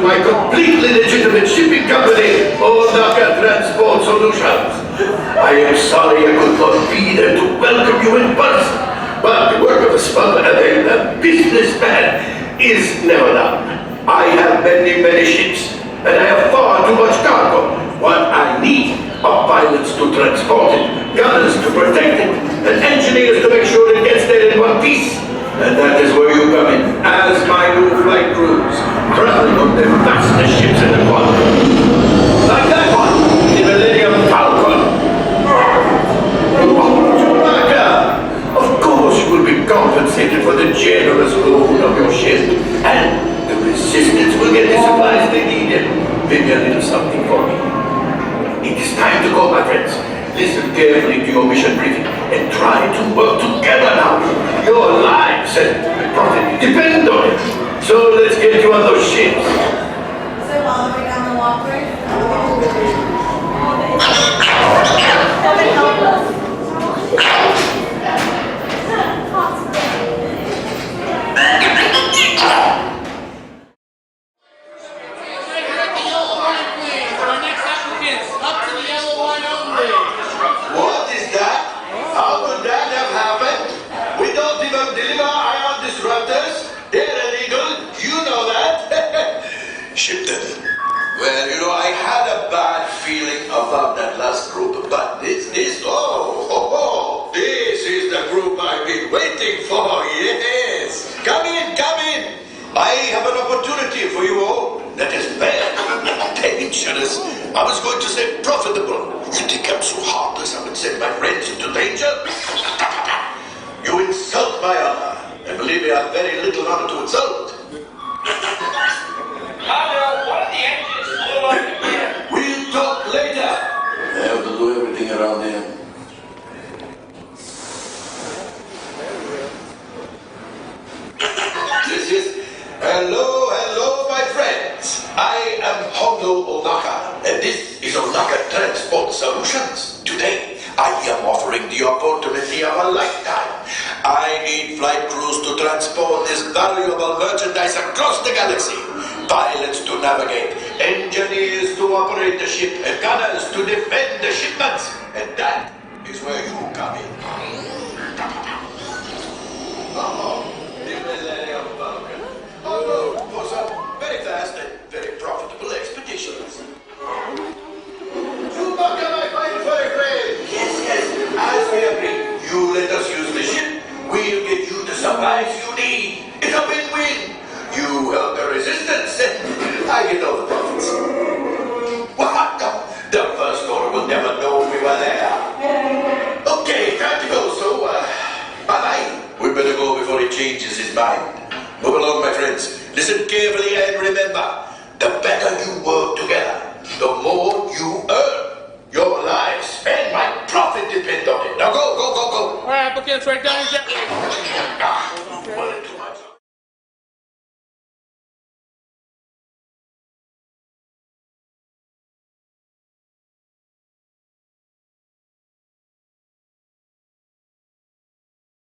my completely legitimate shipping company, Ohnaka Transport Solutions. I am sorry I could not be there to welcome you in person, but the work of a smuggler and a businessman is never done. I have many ships, and I have far too much cargo. What I need are pilots to transport it, gunners to protect it, and engineers to make sure it gets there in one piece. And that is where you come in, as my new flight crews, traveling on the fastest ships in the world. Like that one, the Millenium Falcon. Hondo Ohnaka! Of course you will be compensated for the generous loan of your ship, and the resistance will get the supplies they need, and maybe a little something for me. It is time to go, my friends. Listen carefully to your mission briefing and try to work together now. Your lives and profit depend on it. So let's get you on those ships. So all the way down the walkway? What is that? How could that have happened? We don't even deliver ion disruptors. They're illegal. You know that. Ship them. Well, you know, I had a bad feeling about that last group, but this is the group I've been waiting for. Yes. Come in. I have an opportunity for you all that is very dangerous. I was going to say profitable. You think I'm so heartless I would send my friends into danger? You insult my honor. And believe me, I have very little honor to insult. Hondo, one of the engines blew up again. We'll talk later. I have to do everything around here. This is... Hello, my friends. I am Hondo Ohnaka, and this is Ohnaka Transport Solutions. Today, I am offering the opportunity of a lifetime. I need flight crews to transport this valuable merchandise across the galaxy. Pilots to navigate, engineers to operate the ship, and gunners to defend the shipments. And that is where you come in. The Millenium Falcon. For some very fast and very profitable expeditions. Chewbacca, my fine furry friend! Yes, as we agreed. You let us use the ship, we'll get you the supplies you need. It's a win-win. You help the resistance, and I get all the profits. What? The first order will never know we were there. Okay, time to go, so, bye-bye. We better go before he changes his mind. Move along, my friends. Listen carefully and remember, the better you work together, the more you earn. Your lives and my profit depend on it. Now go. All right, applicants, right down your jetway.